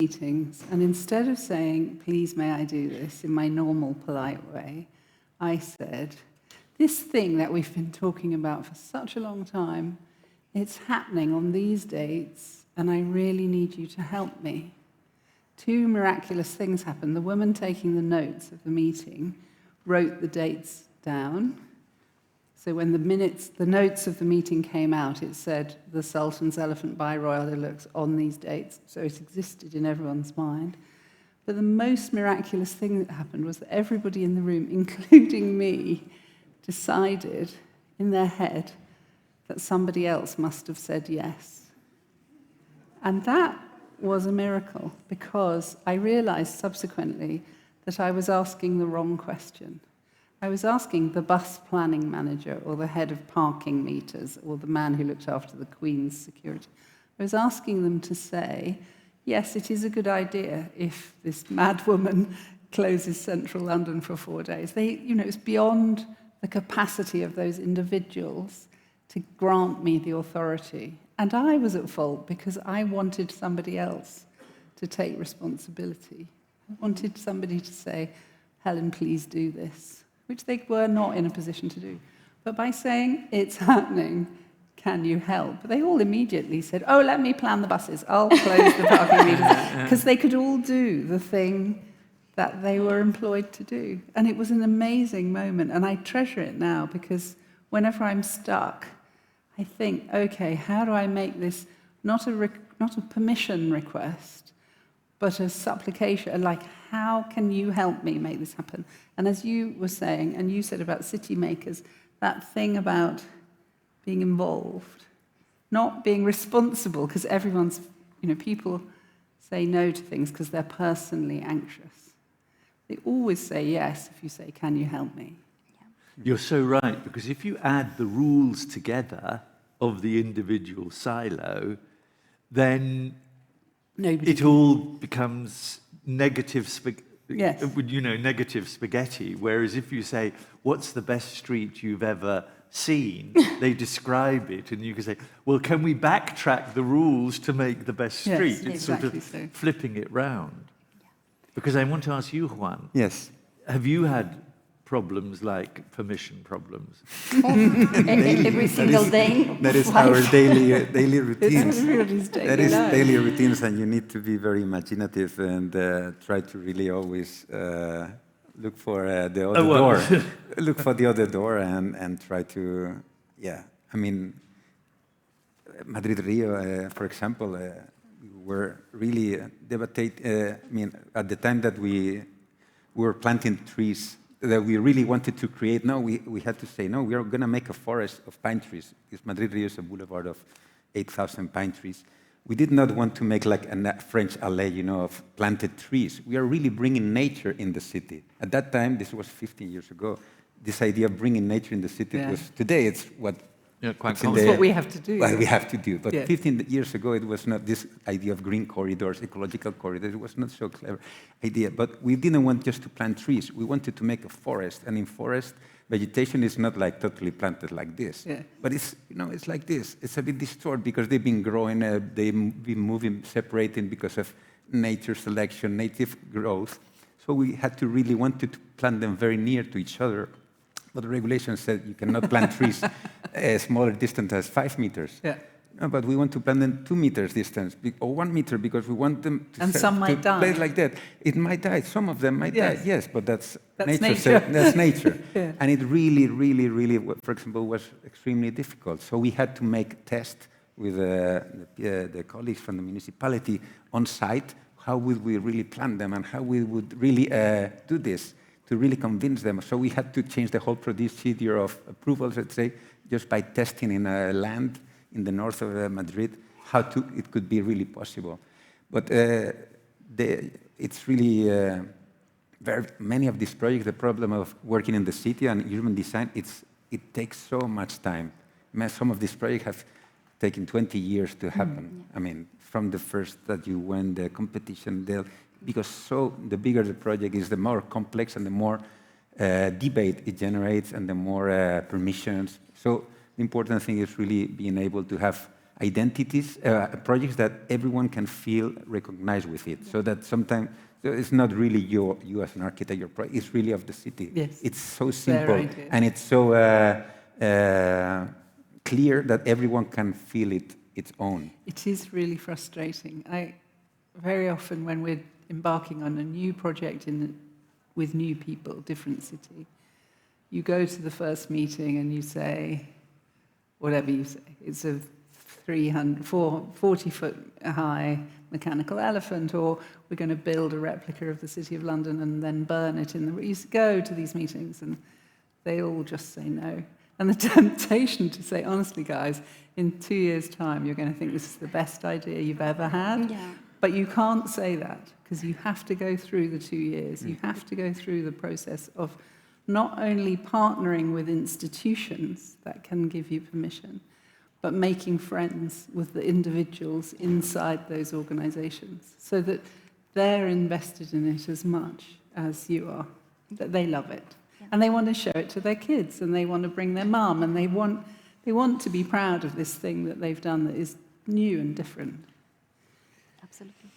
meetings, and instead of saying, please may I do this in my normal polite way, I said, this thing that we've been talking about for such a long time, it's happening on these dates, and I really need you to help me. Two miraculous things happened. The woman taking the notes of the meeting wrote the dates down. So when the notes of the meeting came out, it said the Sultan's Elephant by Royal Deluxe on these dates. So it existed in everyone's mind. But the most miraculous thing that happened was that everybody in the room, including me, decided in their head that somebody else must have said yes. And that was a miracle, because I realized subsequently that I was asking the wrong question. I was asking the bus planning manager or the head of parking meters or the man who looked after the Queen's security. I was asking them to say, yes, it is a good idea if this mad woman closes central London for 4 days. It's beyond the capacity of those individuals to grant me the authority. And I was at fault because I wanted somebody else to take responsibility. I wanted somebody to say, Helen, please do this, which they were not in a position to do. But by saying, it's happening, can you help? They all immediately said, oh, let me plan the buses, I'll close the parking meters, because they could all do the thing that they were employed to do. And it was an amazing moment, and I treasure it now, because whenever I'm stuck, I think, okay, how do I make this not a permission request, but a supplication, like, how can you help me make this happen? And as you were saying, and you said about city makers, that thing about being involved, not being responsible, because everyone's, people say no to things because they're personally anxious. They always say yes if you say, can you help me? You're so right, because if you add the rules together of the individual silo, then it all becomes negative spaghetti. Whereas if you say, what's the best street you've ever seen, they describe it, and you can say, well, can we backtrack the rules to make the best street? Yes, it's exactly sort of flipping it round. Yeah. Because I want to ask you, Juan. Yes. Have you had problems like permission problems? Every single day. That is our daily routines. Everybody's daily That is life. daily routines, and you need to be very imaginative and try to really always look for the other door. Look for the other door and try to, Madrid-Rio, for example, we were really at the time that we were planting trees, that we really wanted to create. No, we had to say, no, we are going to make a forest of pine trees. Because Madrid-Rio is a boulevard of 8,000 pine trees. We did not want to make like a French alley, of planted trees. We are really bringing nature in the city. At that time, this was 15 years ago, this idea of bringing nature in the city was, today it's what... It's what we have to do. Well, we have to do. But 15 years ago, it was not this idea of green corridors, ecological corridors. It was not so clever idea. But we didn't want just to plant trees. We wanted to make a forest. And in forest, vegetation is not like totally planted like this. Yeah. But it's, it's like this. It's a bit distorted because they've been growing, they've been moving, separating because of nature selection, native growth. So we had to really wanted to plant them very near to each other. But the regulation said you cannot plant trees a smaller distance as 5 meters. Yeah. No, but we want to plant them 2 meters distance or 1 meter because we want them to play like that. It might die. Some of them might die. Yes, but that's nature. That's nature. Yeah. And it really, really, really, for example, was extremely difficult. So we had to make tests with the colleagues from the municipality on site. How would we really plant them and how we would really do this to really convince them. So we had to change the whole procedure of approvals, let's say, just by testing in a land in the north of Madrid, it could be really possible. But it's really, very many of these projects, the problem of working in the city and urban design, it takes so much time. Some of these projects have taken 20 years to happen. I mean, from the first that you win the competition, because the bigger the project is, the more complex and the more debate it generates and the more permissions. So the important thing is really being able to have identities, projects that everyone can feel recognized with it. So that sometimes it's not really you as an architect, it's really of the city. Yes. It's so simple and it's so clear that everyone can feel it its own. It is really frustrating. Very often when we're embarking on a new project with new people, different city, you go to the first meeting and you say, whatever you say, it's a 40-foot high mechanical elephant, or we're going to build a replica of the City of London and then burn it in the... You go to these meetings and they all just say no. And the temptation to say, honestly, guys, in 2 years' time, you're going to think this is the best idea you've ever had. Yeah. But you can't say that because you have to go through the 2 years. You have to go through the process of not only partnering with institutions that can give you permission, but making friends with the individuals inside those organizations so that they're invested in it as much as you are, that they love it. Yeah. And they want to show it to their kids, and they want to bring their mum, and they want to be proud of this thing that they've done that is new and different. Absolutely.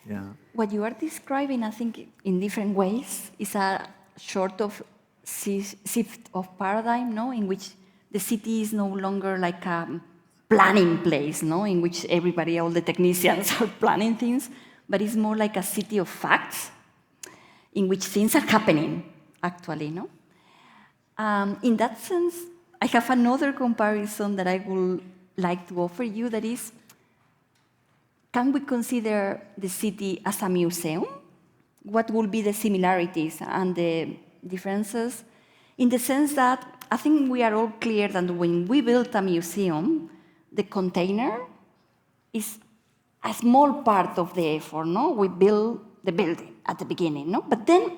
Yeah. What you are describing, I think, in different ways, is a sort of shift of paradigm, no, in which the city is no longer like a planning place, no, in which everybody, all the technicians are planning things, but it's more like a city of facts, in which things are happening, actually, no. In that sense, I have another comparison that I would like to offer you. That is, can we consider the city as a museum? What will be the similarities and the differences? In the sense that I think we are all clear that when we build a museum, the container is a small part of the effort, no? We build the building at the beginning, no? But then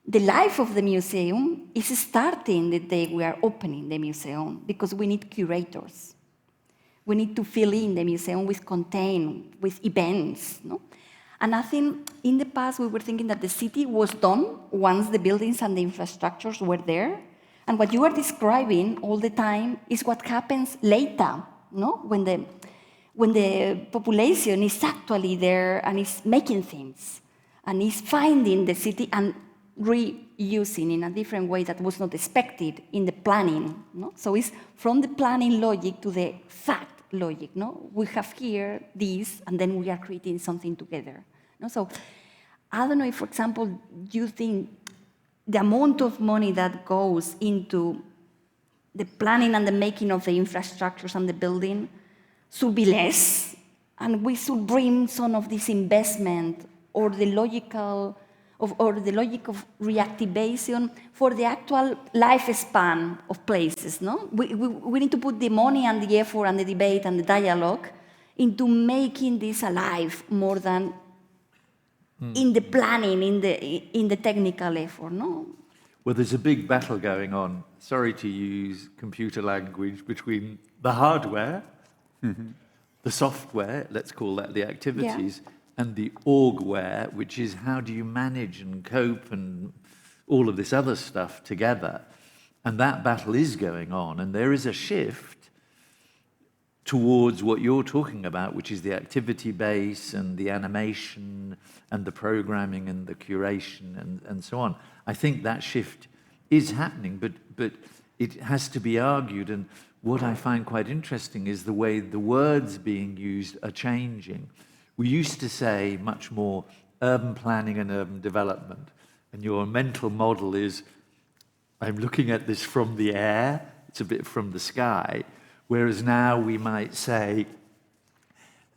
the life of the museum is starting the day we are opening the museum, because we need curators. We need to fill in the museum with content, with events, no? And I think in the past we were thinking that the city was done once the buildings and the infrastructures were there. And what you are describing all the time is what happens later, no? When the population is actually there and is making things and is finding the city and reusing in a different way that was not expected in the planning, no? So it's from the planning logic to the fact logic, no? We have here this, and then we are creating something together, no? So I don't know if, for example, you think the amount of money that goes into the planning and the making of the infrastructures and the building should be less, and we should bring some of this investment or the logic of reactivation for the actual lifespan of places, no? We need to put the money and the effort and the debate and the dialogue into making this alive more than in the planning, in the technical effort, no? Well, there's a big battle going on, sorry to use computer language, between the hardware, the software, let's call that the activities, and the orgware, which is how do you manage and cope and all of this other stuff together. And that battle is going on, and there is a shift towards what you're talking about, which is the activity base and the animation and the programming and the curation and so on. I think that shift is happening, but it has to be argued. And what I find quite interesting is the way the words being used are changing. We used to say much more urban planning and urban development. And your mental model is, I'm looking at this from the air, it's a bit from the sky. Whereas now we might say,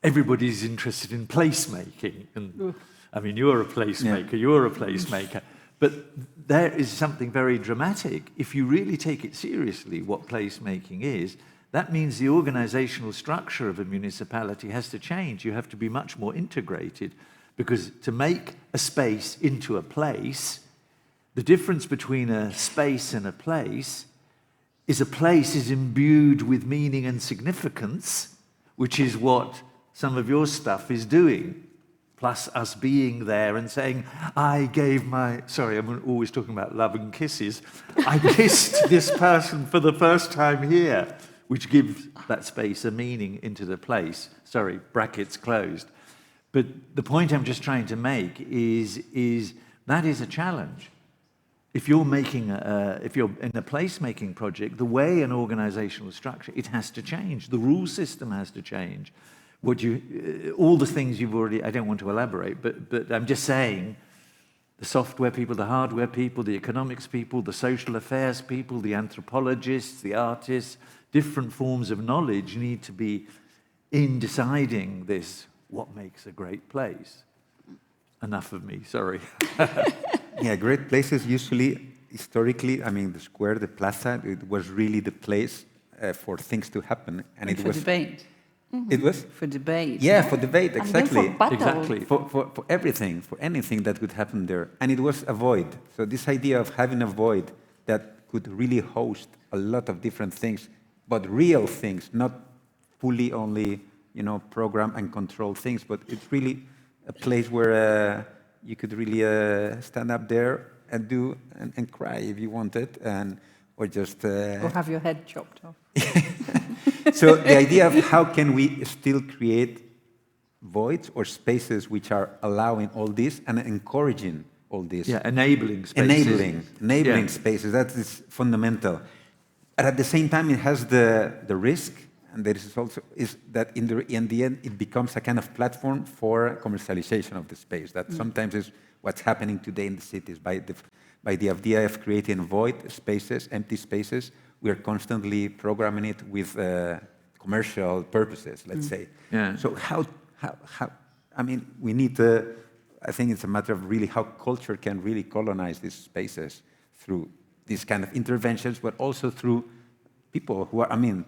everybody's interested in placemaking. And I mean, you're a placemaker, you're a placemaker. But there is something very dramatic. If you really take it seriously, what placemaking is, that means the organizational structure of a municipality has to change. You have to be much more integrated, because to make a space into a place, the difference between a space and a place is imbued with meaning and significance, which is what some of your stuff is doing, plus us being there and saying, I gave my, sorry, I'm always talking about love and kisses, I kissed this person for the first time here. which gives that space a meaning into the place. Sorry, brackets closed. But the point I'm just trying to make is that is a challenge. If you're in a place-making project, the way an organizational structure, it has to change. The rule system has to change. All the things you've already, I don't want to elaborate, but I'm just saying, the software people, the hardware people, the economics people, the social affairs people, the anthropologists, the artists, different forms of knowledge need to be in deciding this, what makes a great place. Enough of me, sorry. Yeah, great places usually, historically, I mean, the square, the plaza, it was really the place for things to happen. And for debate. It was? For debate. Yeah, for debate, exactly. And then for battle. Exactly. For everything, for anything that could happen there. And it was a void. So this idea of having a void that could really host a lot of different things, but real things, not fully only, program and control things, but it's really a place where you could really stand up there and do and cry if you wanted, or just... or have your head chopped off. So the idea of how can we still create voids or spaces which are allowing all this and encouraging all this. Yeah, enabling spaces. Enabling spaces, that is fundamental. And at the same time, it has the risk, and there is also that in the end, it becomes a kind of platform for commercialization of the space. That sometimes is what's happening today in the cities by the idea of creating void spaces, empty spaces. We are constantly programming it with commercial purposes, let's say. Yeah. So how, I mean, we need to, I think it's a matter of really how culture can really colonize these spaces through these kind of interventions, but also through people who are, I mean,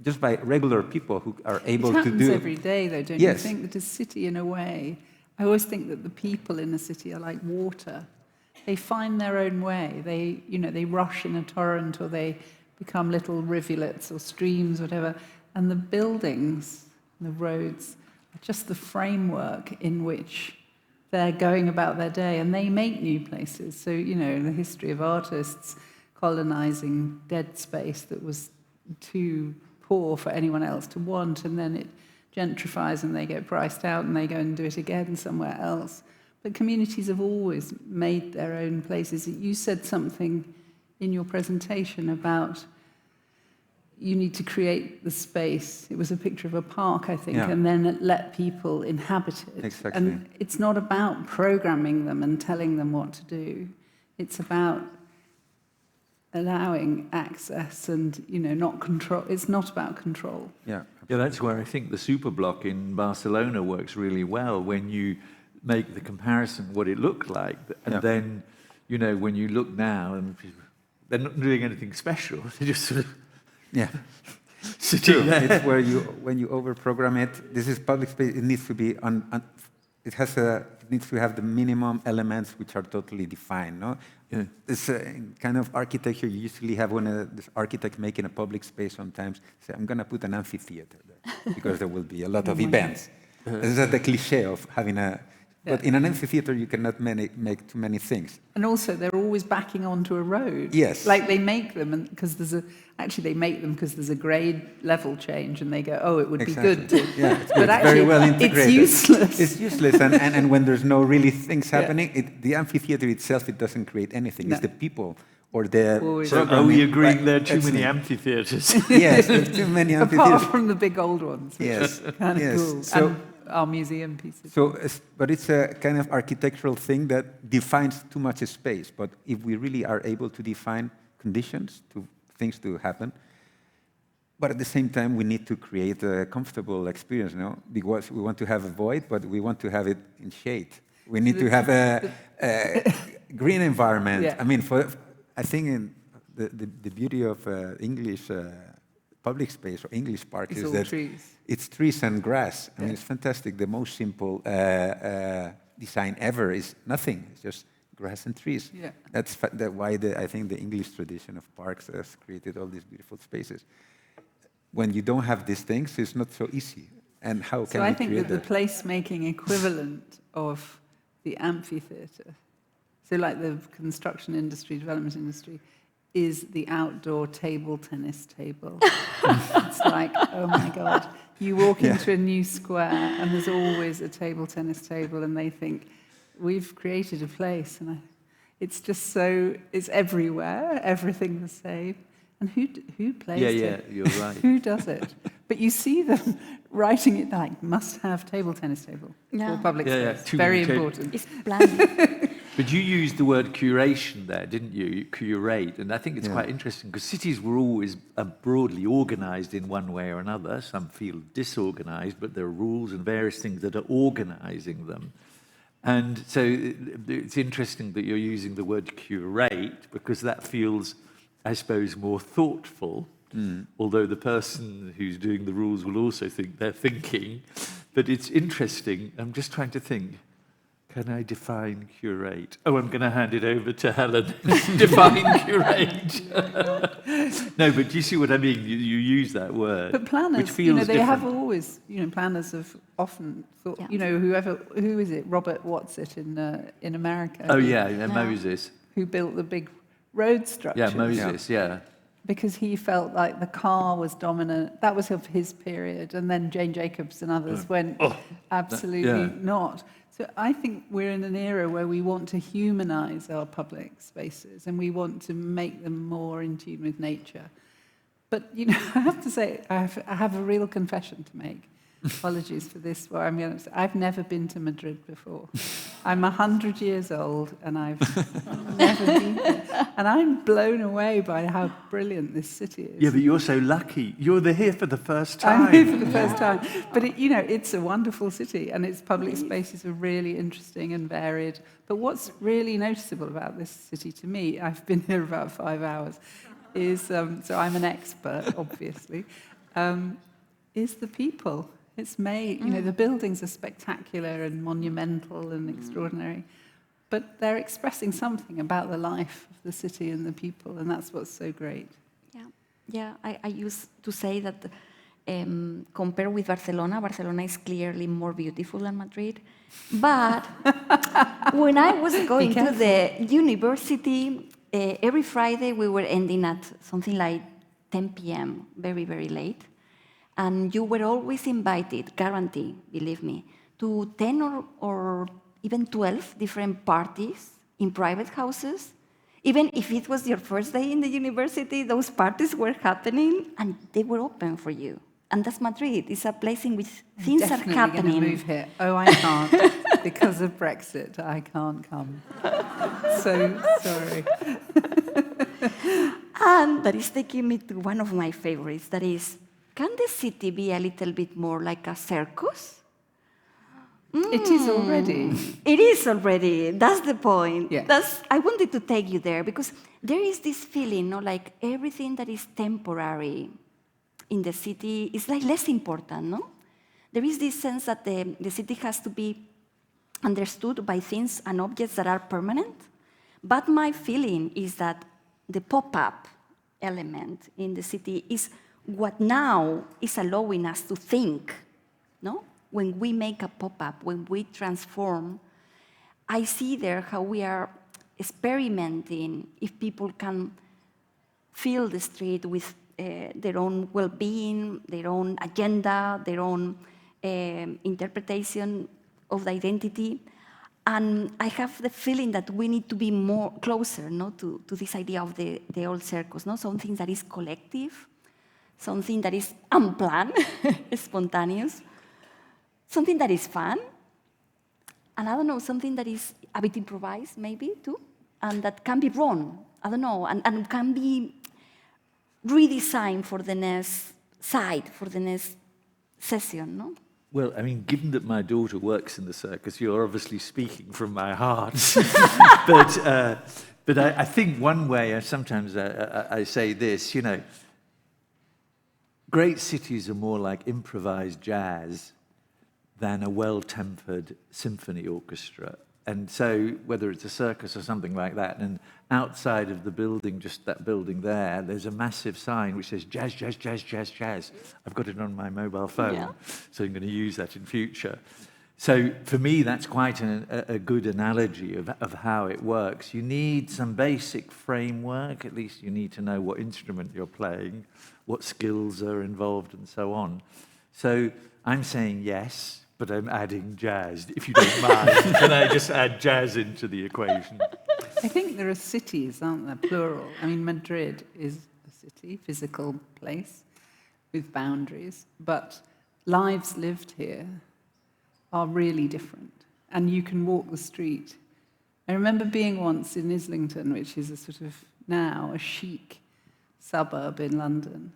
just by regular people who are able to do... It happens every day, though, don't Yes. you think? That a city, in a way, I always think that the people in a city are like water. They find their own way. They rush in a torrent, or they become little rivulets or streams, whatever. And the buildings, the roads, are just the framework in which they're going about their day, and they make new places. So, the history of artists colonizing dead space that was too poor for anyone else to want, and then it gentrifies and they get priced out and they go and do it again somewhere else. But communities have always made their own places. You said something in your presentation about you need to create the space. It was a picture of a park, I think, and then let people inhabit it. Exactly. And it's not about programming them and telling them what to do. It's about allowing access and, not control. It's not about control. Yeah. Yeah, that's where I think the super block in Barcelona works really well, when you make the comparison what it looked like, and then, when you look now, and they're not doing anything special, they're just sort of sitting there. It's where when you overprogram it, this is public space, it needs to be it needs to have the minimum elements which are totally defined, no? Yeah. This kind of architecture you usually have when this architect making a public space sometimes say, I'm going to put an amphitheater there because there will be a lot of events. This is the cliche of having a... But in an amphitheater, you cannot make too many things. And also, they're always backing onto a road. Yes. Like they make them because they make them because there's a grade level change, and they go, oh, it would be good to... Yeah, it's but actually, very well integrated. it's useless. It's useless, and when there's no really things happening, the amphitheater itself, it doesn't create anything. No. It's the people or the... So are we agreeing there are too many amphitheaters? Yes, there's too many amphitheaters. Apart from the big old ones. Yes. Kind of cool. So, and our museum pieces. So, but it's a kind of architectural thing that defines too much space. But if we really are able to define conditions to things to happen, but at the same time we need to create a comfortable experience, because we want to have a void, but we want to have it in shade. We need to have a green environment. Yeah. I mean, I think the beauty of English public space or English park is that it's trees and grass. I mean, it's fantastic. The most simple design ever is nothing. It's just grass and trees. Yeah. That's why I think the English tradition of parks has created all these beautiful spaces. When you don't have these things, it's not so easy. And how can I we think create that the placemaking equivalent of the amphitheater, so like the construction industry, development industry, is the outdoor table tennis table. It's like, oh my God, you walk into a new square and there's always a table tennis table, and they think, we've created a place. And it's just so, it's everywhere, everything the same. And who plays it? Yeah, you're right. Who does it? But you see them writing it like, must have table tennis table for public space. Very important. It's planned. But you used the word curation there, didn't you? Curate. And I think it's quite interesting because cities were always broadly organized in one way or another. Some feel disorganized, but there are rules and various things that are organizing them. And so it's interesting that you're using the word curate because that feels, I suppose, more thoughtful, although the person who's doing the rules will also think they're thinking. But it's interesting. I'm just trying to think. Can I define curate? Oh, I'm going to hand it over to Helen. Define curate. No, but do you see what I mean? You use that word. But planners, which feels they different. have always, planners have often thought, who is it? Robert What's-it in America? Oh, yeah, Moses. Who built the big road structure. Yeah, Moses, yeah. Because he felt like the car was dominant. That was of his period. And then Jane Jacobs and others went, absolutely not. So I think we're in an era where we want to humanize our public spaces and we want to make them more in tune with nature. But, I have to say, I have a real confession to make. Apologies for this. Where I'm going to say, I've never been to Madrid before. I'm 100 years old and I've never been there. And I'm blown away by how brilliant this city is. Yeah, but you're so lucky. You're here for the first time. I'm here for the first time. But, it's a wonderful city and its public spaces are really interesting and varied. But what's really noticeable about this city to me, I've been here about 5 hours, is, so I'm an expert, obviously, is the people. It's made, the buildings are spectacular and monumental and extraordinary, but they're expressing something about the life of the city and the people, and that's what's so great. Yeah. I used to say that compared with Barcelona is clearly more beautiful than Madrid. But when I was going to the university, every Friday we were ending at something like 10 p.m., very, very late. And you were always invited, guaranteed, believe me, to 10 or even 12 different parties in private houses. Even if it was your first day in the university, those parties were happening and they were open for you. And that's Madrid. It's a place in which things are happening. I'm definitely going to move here. Oh, I can't. Because of Brexit, I can't come. So sorry. And that is taking me to one of my favorites, that is, can the city be a little bit more like a circus? It is already. It is already. That's the point. Yeah. I wanted to take you there because there is this feeling, like everything that is temporary in the city is like less important, no? There is this sense that the city has to be understood by things and objects that are permanent. But my feeling is that the pop-up element in the city is what now is allowing us to think, no? When we make a pop-up, when we transform, I see there how we are experimenting if people can fill the street with their own well-being, their own agenda, their own interpretation of the identity. And I have the feeling that we need to be more closer, no, to this idea of the old circus, no? Something that is collective, something that is unplanned, spontaneous, something that is fun, and I don't know, something that is a bit improvised maybe too, and that can be wrong, I don't know, and can be redesigned for the next site, for the next session, no? Well, I mean, given that my daughter works in the circus, you're obviously speaking from my heart. But I think one way, sometimes I say this, great cities are more like improvised jazz than a well-tempered symphony orchestra. And so whether it's a circus or something like that, and outside of the building, just that building there, there's a massive sign which says jazz, jazz, jazz, jazz, jazz. I've got it on my mobile phone, so I'm going to use that in future. So for me, that's quite a good analogy of how it works. You need some basic framework. At least you need to know what instrument you're playing, what skills are involved, and so on. So I'm saying yes, but I'm adding jazz. If you don't mind, can I just add jazz into the equation? I think there are cities, aren't there, plural? I mean, Madrid is a city, physical place with boundaries, but lives lived here are really different, and you can walk the street. I remember being once in Islington, which is a sort of now a chic suburb in London,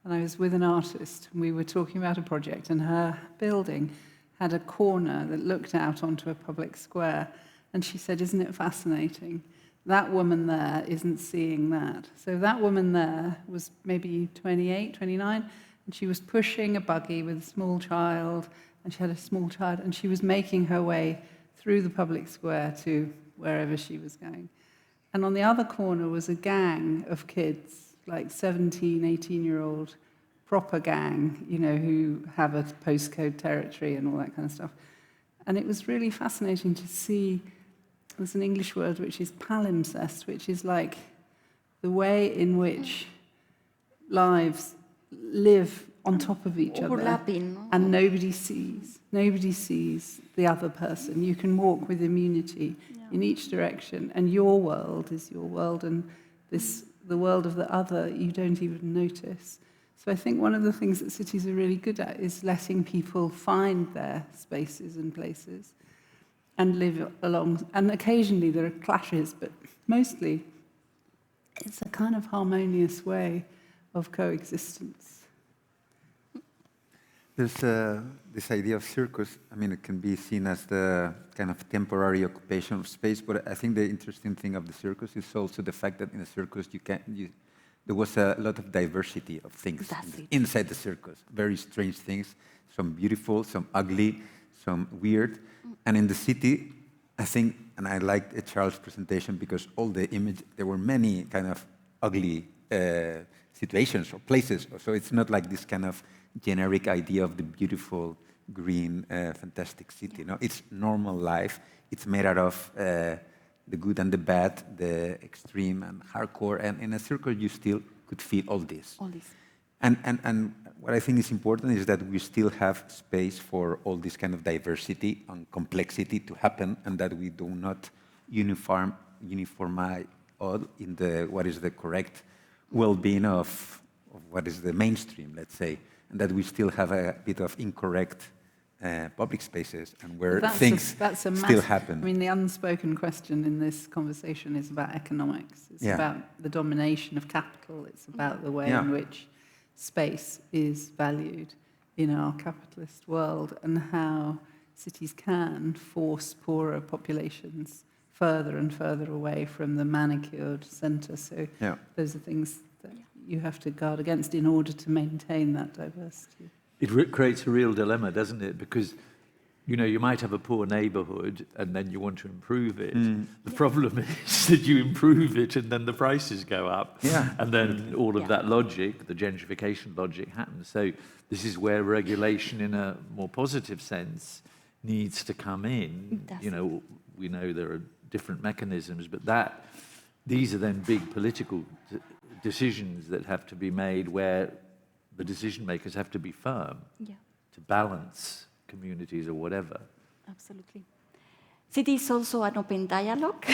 and I was with an artist, and we were talking about a project, and her building had a corner that looked out onto a public square, and she said, "Isn't it fascinating? That woman there isn't seeing that." So that woman there was maybe 28, 29, and she was pushing a buggy with a small child, and she had a small child, and she was making her way through the public square to wherever she was going. And on the other corner was a gang of kids, like 17, 18-year-old, proper gang, you know, who have a postcode territory and all that kind of stuff. And it was really fascinating to see, there's an English word which is palimpsest, which is like the way in which lives live on top of each other, and nobody sees the other person. You can walk with immunity in each direction, and your world is your world, and the world of the other you don't even notice. So I think one of the things that cities are really good at is letting people find their spaces and places and live along. And occasionally there are clashes, but mostly it's a kind of harmonious way of coexistence. There's this idea of circus. I mean, it can be seen as the kind of temporary occupation of space, but I think the interesting thing of the circus is also the fact that in a circus there was a lot of diversity of things inside the circus. Very strange things, some beautiful, some ugly, some weird. And in the city, I think, and I liked Charles' presentation because all the image, there were many kind of ugly situations or places. So it's not like this kind of generic idea of the beautiful, green, fantastic city. No, it's normal life. It's made out of the good and the bad, the extreme and hardcore. And in a circle, you still could feel all this. And what I think is important is that we still have space for all this kind of diversity and complexity to happen, and that we do not uniformize all in what is the correct well-being of what is the mainstream, let's say, and that we still have a bit of incorrect public spaces and where things still happen. I mean, the unspoken question in this conversation is about economics. It's about the domination of capital. It's about the way in which space is valued in our capitalist world and how cities can force poorer populations further and further away from the manicured centre. So those are things that you have to guard against in order to maintain that diversity. It creates a real dilemma, doesn't it? Because, you know, you might have a poor neighbourhood and then you want to improve it. The problem is that you improve it and then the prices go up. And then all of that logic, the gentrification logic, happens. So this is where regulation in a more positive sense needs to come in. You know, we know there are different mechanisms, but these are then big political decisions that have to be made where the decision makers have to be firm to balance communities or whatever. Absolutely. City is also an open dialogue.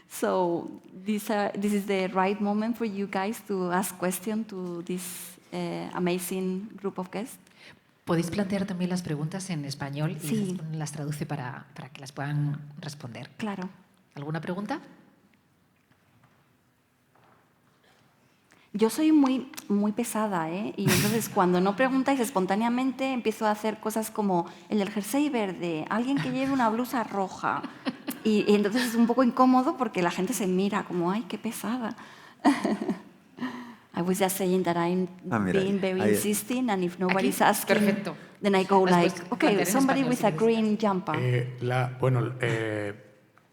So this is the right moment for you guys to ask questions to this amazing group of guests. Podéis plantear también las preguntas en español y las traduce para que las puedan responder. Claro. ¿Alguna pregunta? Yo soy muy pesada, ¿eh? Y entonces cuando no preguntáis espontáneamente empiezo a hacer cosas como el del jersey verde, alguien que lleve una blusa roja. Y entonces es un poco incómodo porque la gente se mira como, ¡ay, qué pesada! I was just saying that I'm being very insisting, and if nobody's asking, then I go like, okay, somebody with a green jumper.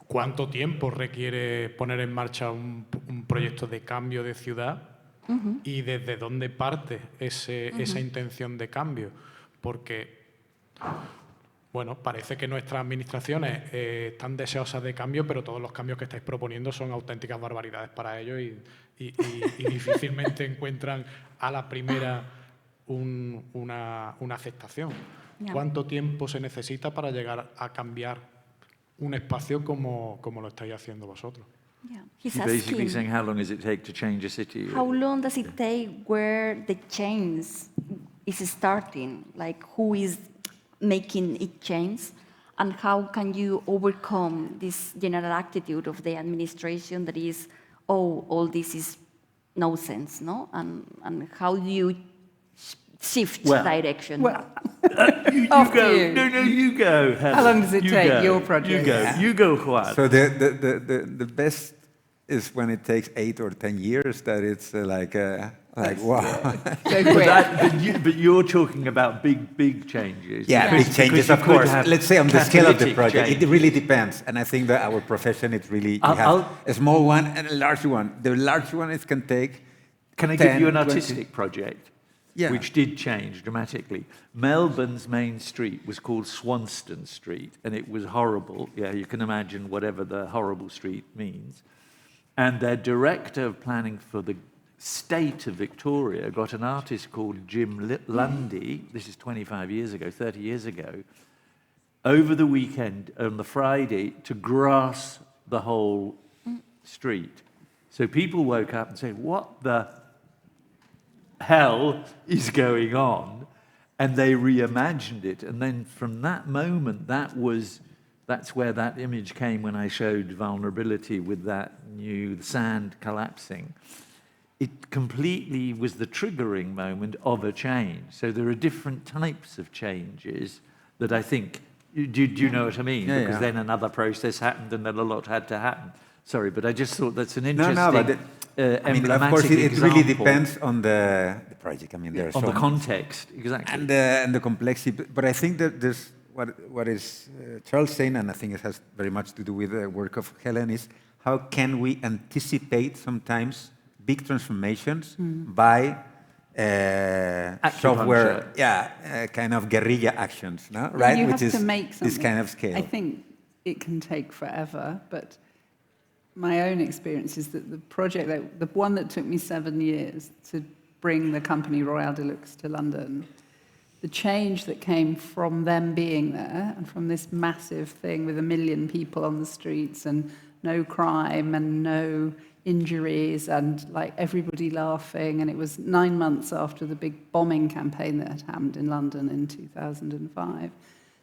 ¿Cuánto tiempo requiere poner en marcha un proyecto de cambio de ciudad? ¿Y desde dónde parte esa intención de cambio? Porque bueno, parece que nuestras administraciones están deseosas de cambio, pero todos los cambios que estáis proponiendo son auténticas barbaridades para ellos y difícilmente encuentran a la primera una aceptación. Yeah. ¿Cuánto tiempo se necesita para llegar a cambiar un espacio como lo estáis haciendo vosotros? Yeah. He's You're basically asking, saying how long does it take to change a city? how long does it take where the change is starting? Like, who is making it change? And how can you overcome this general attitude of the administration that is, oh, all this is nonsense, no? And how do you shift direction? Well, You After go. you. No, you go. Helen. How long does it You take, go. your project? You go. Yeah. You go, Juan. So the best is when it takes 8 or 10 years. That it's like wow. So quick. But you're talking about big changes. Yeah, big changes, Because of you could course. have Let's say on the scale of the catalytic project, change. it really depends. And I think that our profession, it really, you have a small one and a large one. The large one, it can take Can I 10, give you an 20. artistic project? Yeah. Which did change dramatically. Melbourne's main street was called Swanston Street, and it was horrible. Yeah, you can imagine whatever the horrible street means. And their director of planning for the state of Victoria got an artist called Jim Lundy, this is 25 years ago, 30 years ago, over the weekend, on the Friday, to grass the whole street. So people woke up and said, what the hell is going on? And they reimagined it. And then from that moment, that's where that image came when I showed vulnerability with that new sand collapsing. It completely was the triggering moment of a change. So there are different types of changes that I think, do you know what I mean? Yeah, because yeah. then another process happened and then a lot had to happen. Sorry, but I just thought that's an interesting, but I mean, of course, it really depends on the project. I mean, there's on the context, exactly. and the complexity. But I think that there's what is Charles saying, and I think it has very much to do with the work of Helen, is how can we anticipate sometimes big transformations by software, kind of guerrilla actions, no? Right? You Which have is to make something. this kind of scale. I think it can take forever, but my own experience is that the project, the one that took me 7 years to bring the company Royal Deluxe to London, the change that came from them being there and from this massive thing with 1 million people on the streets and no crime and no injuries and like everybody laughing, and it was 9 months after the big bombing campaign that had happened in London in 2005.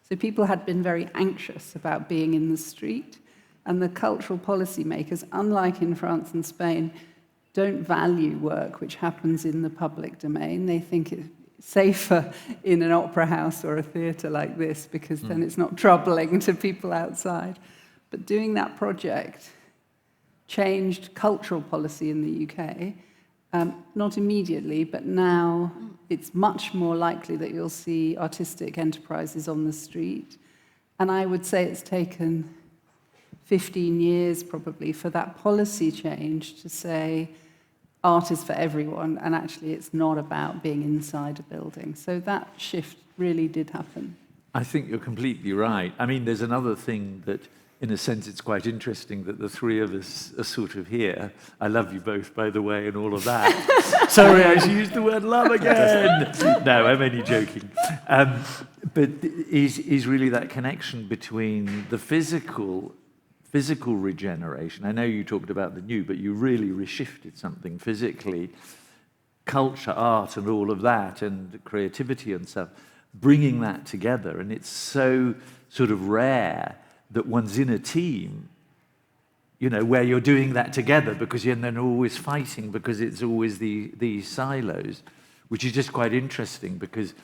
So people had been very anxious about being in the street, and the cultural policymakers, unlike in France and Spain, don't value work which happens in the public domain. They think it's safer in an opera house or a theatre like this because then it's not troubling to people outside. But doing that project changed cultural policy in the UK, not immediately, but now it's much more likely that you'll see artistic enterprises on the street. And I would say it's taken 15 years probably for that policy change to say art is for everyone, and actually it's not about being inside a building. So that shift really did happen. I think you're completely right. I mean, there's another thing that, in a sense, it's quite interesting that the three of us are sort of here. I love you both, by the way, and all of that. Sorry, I used the word love again. No, I'm only joking. But is really that connection between the physical regeneration. I know you talked about the new, but you really reshifted something physically. Culture, art, and all of that, and creativity and stuff, bringing that together. And it's so sort of rare that one's in a team, you know, where you're doing that together, because you're then always fighting, because it's always these silos, which is just quite interesting, because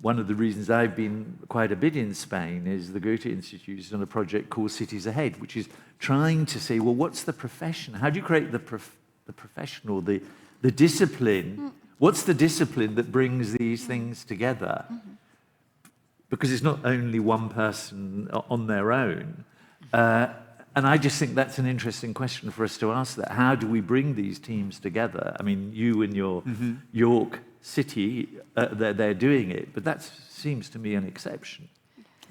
one of the reasons I've been quite a bit in Spain is the Goethe Institute is on a project called Cities Ahead, which is trying to say, well, what's the profession? How do you create the professional, the discipline? What's the discipline that brings these things together? Because it's not only one person on their own. And I just think that's an interesting question for us to ask, that how do we bring these teams together? I mean, you and your York City, they're doing it, but that seems to me an exception.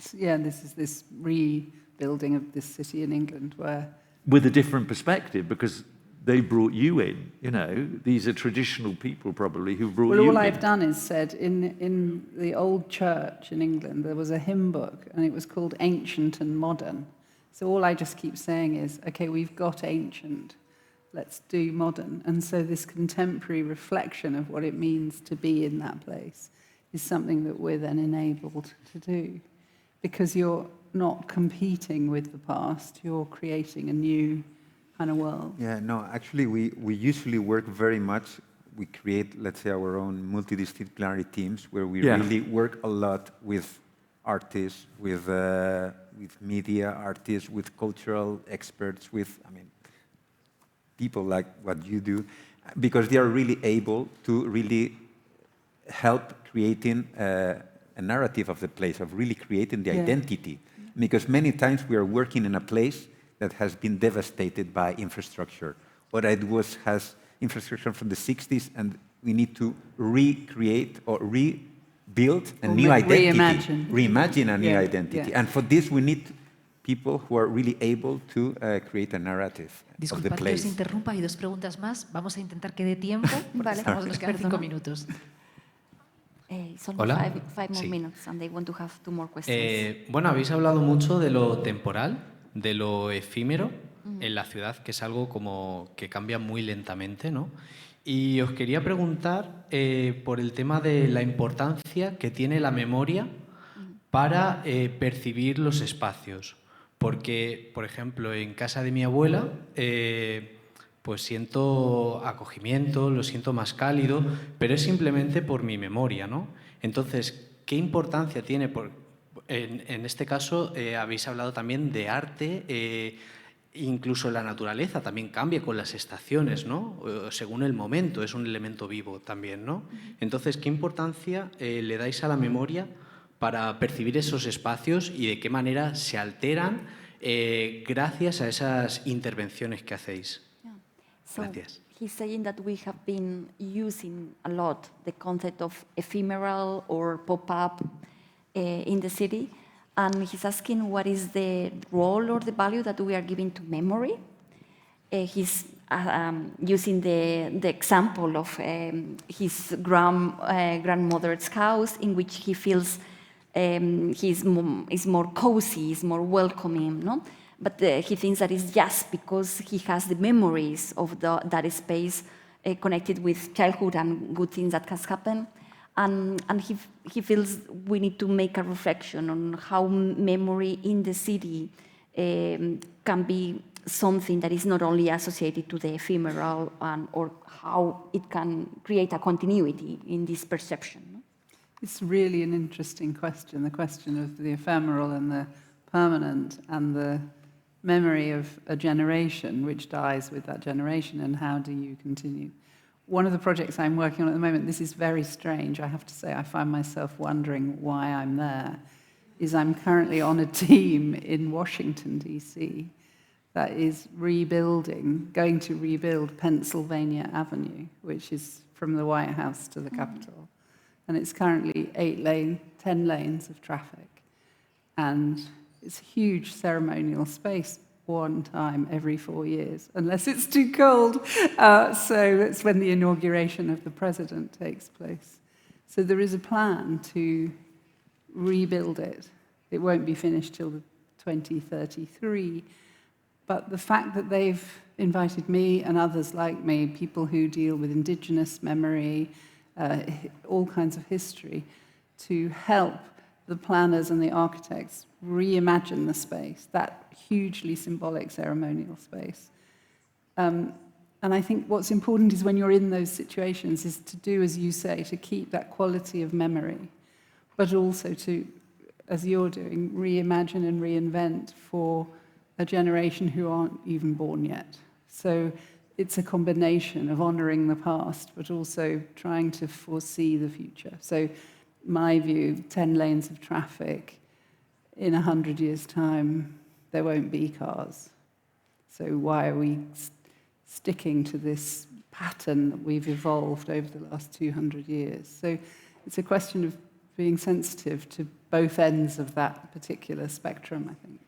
this is this rebuilding of this city in England where... With a different perspective, because they brought you in, you know. These are traditional people probably who brought you in. Well, all I've done is said, in the old church in England, there was a hymn book, and it was called Ancient and Modern. So all I just keep saying is, okay, we've got ancient, let's do modern. And so this contemporary reflection of what it means to be in that place is something that we're then enabled to do. Because you're not competing with the past, you're creating a new kind of world. Yeah, no, actually we usually work very much, we create, let's say, our own multidisciplinary teams where we really work a lot with artists, with media artists, with cultural experts, with, people like what you do, because they are really able to really help creating a narrative of the place, of really creating the identity. Because many times we are working in a place that has been devastated by infrastructure, or it has infrastructure from the 60s, and we need to recreate or rebuild a new identity. Reimagine a new identity. And for this we need people who are really able to create a narrative of the Disculpad que place. os interrumpa, hay 2 preguntas más. Vamos a intentar que dé tiempo, porque nos quedan 5 minutos. It's only Hola. five more Sí. minutes, and they want to have 2 more questions. Bueno, habéis hablado mucho de lo temporal, de lo efímero en la ciudad, que es algo como que cambia muy lentamente, ¿no? Y os quería preguntar por el tema de la importancia que tiene la memoria para percibir los espacios. Porque, por ejemplo, en casa de mi abuela, pues siento acogimiento, lo siento más cálido, pero es simplemente por mi memoria, ¿no? Entonces, ¿qué importancia tiene? En este caso, habéis hablado también de arte, incluso la naturaleza también cambia con las estaciones, ¿no? Según el momento, es un elemento vivo también, ¿no? Entonces, ¿qué importancia le dais a la memoria para percibir esos espacios y de qué manera se alteran gracias a esas intervenciones que hacéis? So Gracias. he's saying that we have been using a lot the concept of ephemeral or pop-up in the city, and he's asking what is the role or the value that we are giving to memory. He's using the example of his grandmother's house, in which he feels is more cozy, is more welcoming, no? But he thinks that it's just because he has the memories of that space connected with childhood and good things that has happened. And he feels we need to make a reflection on how memory in the city can be something that is not only associated to the ephemeral or how it can create a continuity in this perception. No? It's really an interesting question, the question of the ephemeral and the permanent and the memory of a generation which dies with that generation, and how do you continue? One of the projects I'm working on at the moment, this is very strange, I have to say, I find myself wondering why I'm there, is I'm currently on a team in Washington, D.C. that is going to rebuild Pennsylvania Avenue, which is from the White House to the Capitol. And it's currently 10 lanes of traffic. And it's a huge ceremonial space, one time every 4 years, unless it's too cold. So that's when the inauguration of the president takes place. So there is a plan to rebuild it. It won't be finished till 2033. But the fact that they've invited me and others like me, people who deal with indigenous memory, all kinds of history, to help the planners and the architects reimagine the space, that hugely symbolic ceremonial space. And I think what's important is when you're in those situations is to do, as you say, to keep that quality of memory, but also to, as you're doing, reimagine and reinvent for a generation who aren't even born yet. So it's a combination of honouring the past, but also trying to foresee the future. So my view, 10 lanes of traffic, in 100 years' time, there won't be cars. So why are we sticking to this pattern that we've evolved over the last 200 years? So it's a question of being sensitive to both ends of that particular spectrum, I think.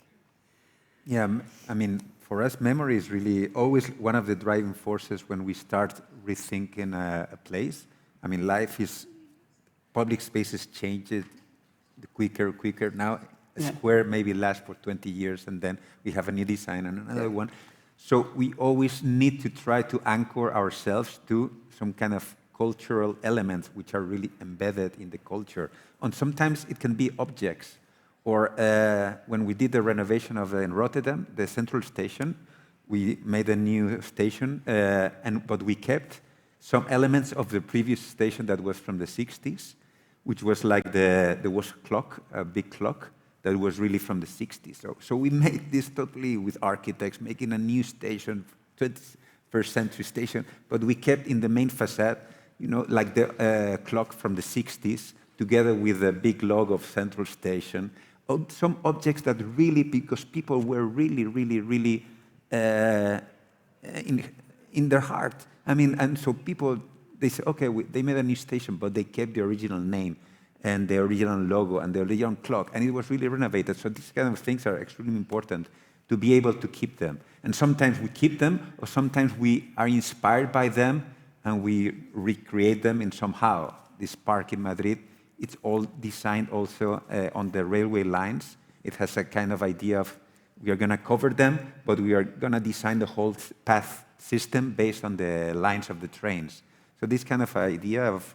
Yeah, I mean, for us, memory is really always one of the driving forces when we start rethinking a place. I mean, public spaces change it quicker. Now, a square maybe lasts for 20 years, and then we have a new design and another one. So we always need to try to anchor ourselves to some kind of cultural elements which are really embedded in the culture. And sometimes it can be objects. Or when we did the renovation of in Rotterdam, the central station, we made a new station, but we kept some elements of the previous station that was from the 60s, which was like there was a clock, a big clock, that was really from the 60s. So we made this totally with architects, making a new station, 21st century station, but we kept in the main facade, like the clock from the 60s, together with a big logo of Central Station. Some objects that really, because people were really in their heart. I mean, and so people, they say, okay, they made a new station, but they kept the original name and the original logo and the original clock, and it was really renovated. So these kind of things are extremely important to be able to keep them. And sometimes we keep them, or sometimes we are inspired by them, and we recreate them in somehow. This park in Madrid, it's all designed also on the railway lines. It has a kind of idea of we are going to cover them, but we are going to design the whole path system based on the lines of the trains. So this kind of idea of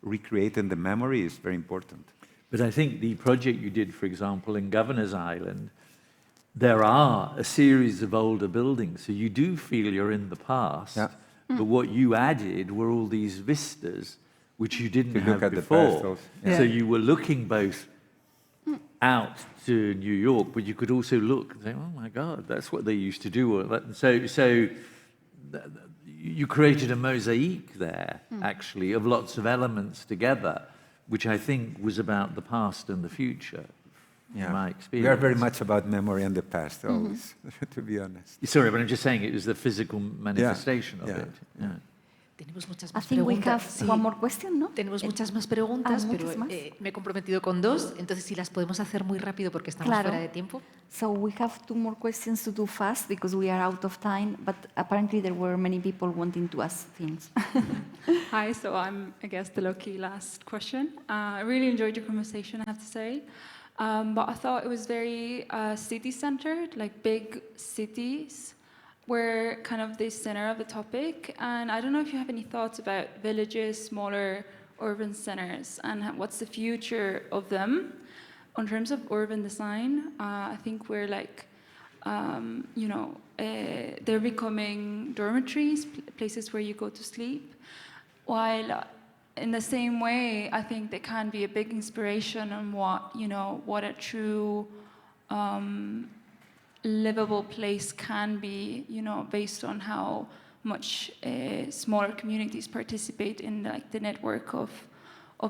recreating the memory is very important. But I think the project you did, for example, in Governor's Island, there are a series of older buildings, so you do feel you're in the past, but what you added were all these vistas which you didn't have before. So you were looking both out to New York, but you could also look and say, oh my God, that's what they used to do. So you created a mosaic there, actually, of lots of elements together, which I think was about the past and the future. Yeah, my experience. We are very much about memory and the past, always, to be honest. Sorry, but I'm just saying it was the physical manifestation of it. Yeah. Tenemos muchas I más think we preguntas. have one more question, ¿no? Tenemos muchas más preguntas, pero muchas más. me he comprometido con 2, entonces si las podemos hacer muy rápido porque estamos fuera de tiempo. So we have 2 more questions to do fast because we are out of time, but apparently there were many people wanting to ask things. Hi, so I'm, I guess, the lucky last question. I really enjoyed your conversation, I have to say. But I thought it was very city-centered, like big cities were kind of the center of the topic. And I don't know if you have any thoughts about villages, smaller urban centers, and what's the future of them. In terms of urban design, I think we're like, they're becoming dormitories, places where you go to sleep, while in the same way, I think they can be a big inspiration on what a true livable place can be, based on how much smaller communities participate in the network of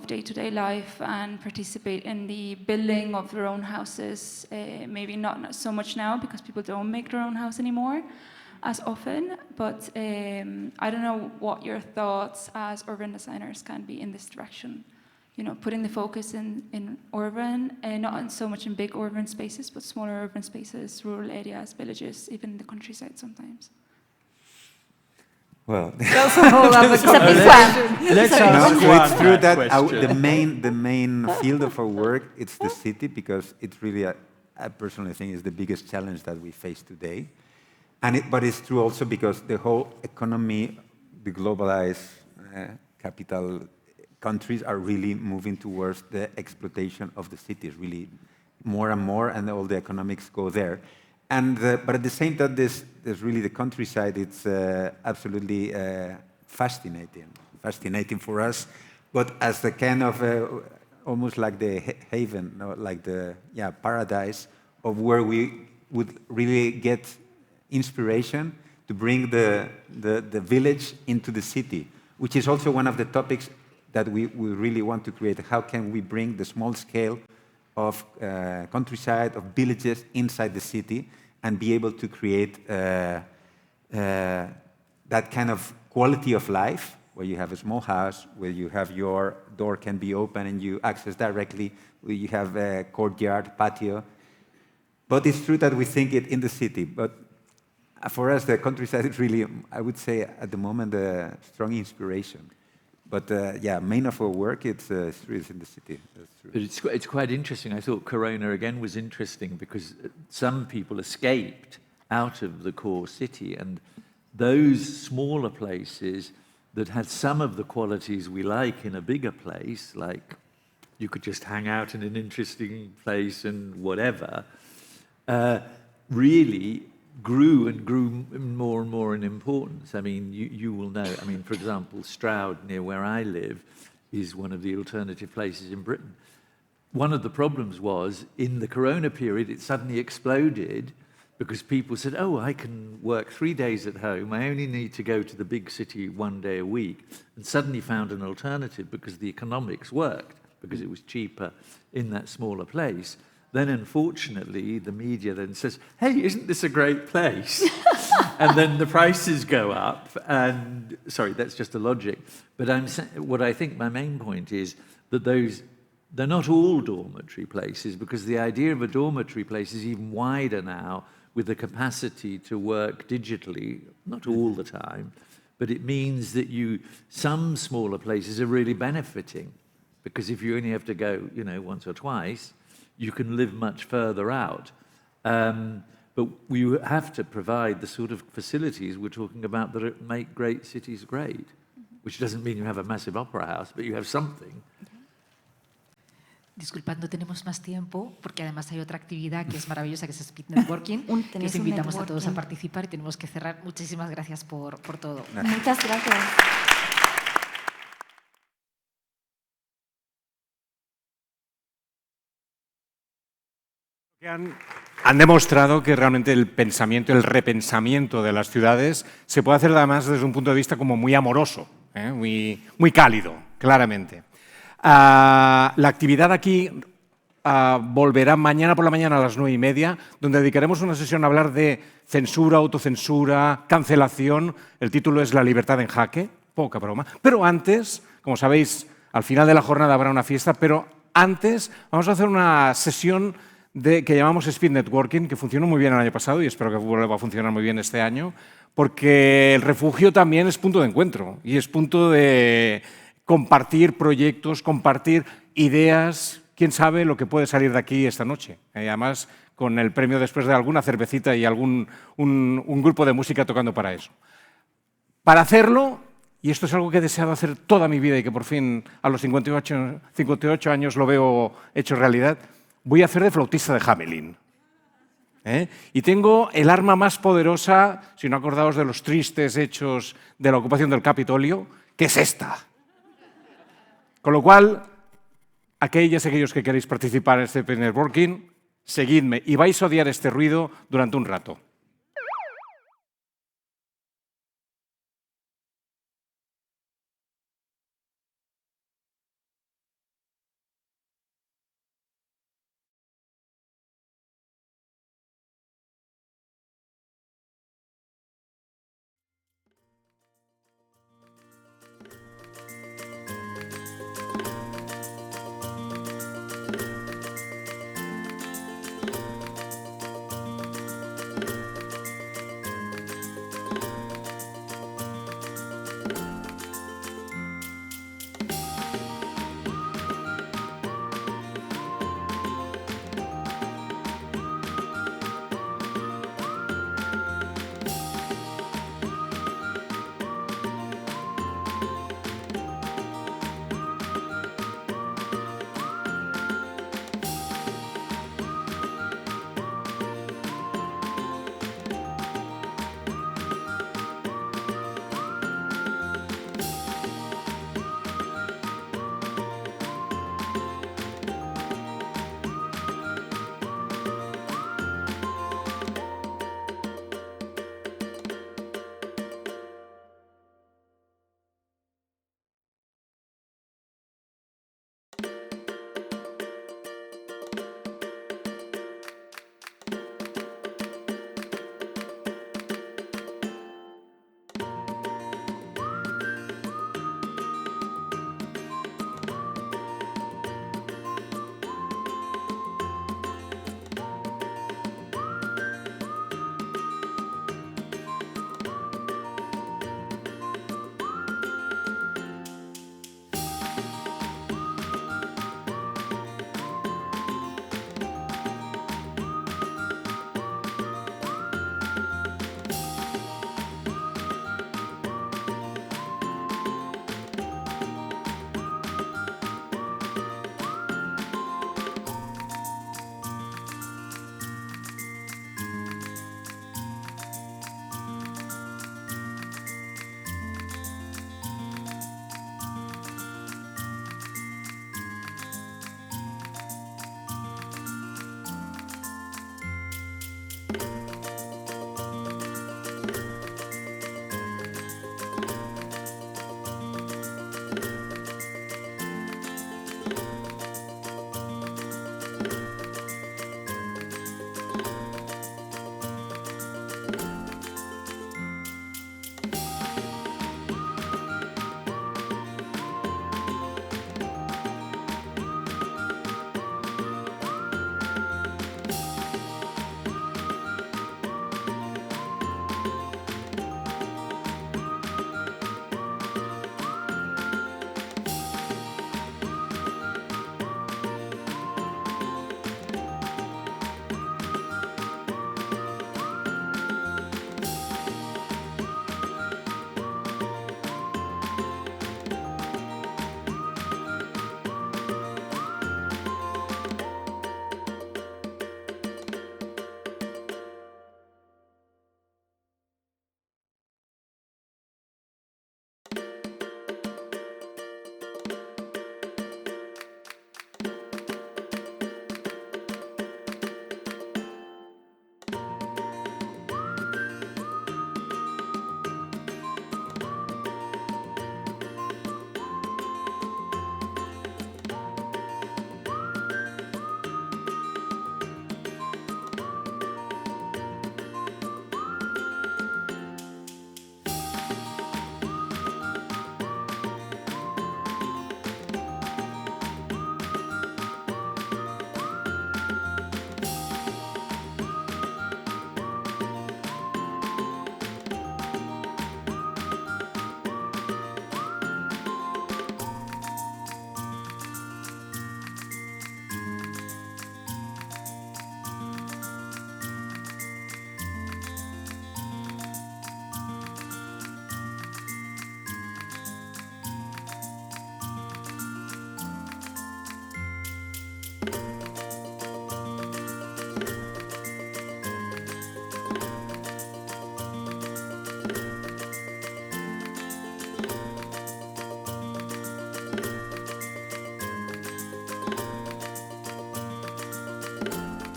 day-to-day life and participate in the building of their own houses. Maybe not so much now because people don't make their own house anymore as often, but I don't know what your thoughts as urban designers can be in this direction. Putting the focus in urban, not so much in big urban spaces, but smaller urban spaces, rural areas, villages, even the countryside sometimes. Well, that's a whole other conversation. Let's ask Juan it's true that question. the main field of our work, it's the city, because it's really, I personally think, is the biggest challenge that we face today. But it's true also because the whole economy, the globalized capital countries are really moving towards the exploitation of the cities, really more and more, and all the economics go there. But at the same time, there's really the countryside. It's absolutely fascinating for us, but as the kind of almost like the haven, like the paradise of where we would really get inspiration to bring the village into the city, which is also one of the topics that we really want to create. How can we bring the small scale of countryside, of villages inside the city, and be able to create that kind of quality of life where you have a small house, where you have your door can be open and you access directly, where you have a courtyard, patio. But it's true that we think it in the city. But for us, the countryside is really, I would say, at the moment, a strong inspiration. But yeah, main of our work, it's in the city. That's true. But it's quite interesting. I thought Corona, again, was interesting because some people escaped out of the core city, and those smaller places that had some of the qualities we like in a bigger place, like you could just hang out in an interesting place and whatever, really grew and grew more and more in importance. I mean, you will know, I mean, for example, Stroud, near where I live, is one of the alternative places in Britain. One of the problems was, in the Corona period, it suddenly exploded because people said, oh, I can work 3 days at home, I only need to go to the big city 1 day a week, and suddenly found an alternative because the economics worked, because it was cheaper in that smaller place. Then, unfortunately, the media then says, hey, isn't this a great place? And then the prices go up. And, sorry, that's just a logic. But what I think my main point is that they're not all dormitory places, because the idea of a dormitory place is even wider now, with the capacity to work digitally, not all the time, but it means that some smaller places are really benefiting, because if you only have to go, once or twice, you can live much further out. But we have to provide the sort of facilities we're talking about that make great cities great, which doesn't mean you have a massive opera house, but you have something. Disculpad, no tenemos más tiempo, porque además hay otra actividad que es maravillosa, que es Speed Networking, que os invitamos a todos a participar y tenemos que cerrar. Muchísimas gracias por todo. Muchas gracias. Han demostrado que realmente el pensamiento, el repensamiento de las ciudades se puede hacer además desde un punto de vista como muy amoroso, muy cálido, claramente. La actividad aquí volverá mañana por la mañana a las 9:30, donde dedicaremos una sesión a hablar de censura, autocensura, cancelación. El título es La libertad en jaque, poca broma. Pero antes, como sabéis, al final de la jornada habrá una fiesta, pero antes vamos a hacer una sesión que llamamos Speed Networking, que funcionó muy bien el año pasado y espero que vuelva a funcionar muy bien este año, porque el refugio también es punto de encuentro y es punto de compartir proyectos, compartir ideas. Quién sabe lo que puede salir de aquí esta noche. Además, con el premio después de alguna cervecita y un grupo de música tocando para eso. Para hacerlo, y esto es algo que he deseado hacer toda mi vida y que por fin a los 58 años lo veo hecho realidad, voy a hacer de flautista de Hamelin. Y tengo el arma más poderosa, si no acordaos de los tristes hechos de la ocupación del Capitolio, que es esta. Con lo cual, aquellos que queréis participar en este networking, seguidme y vais a odiar este ruido durante un rato.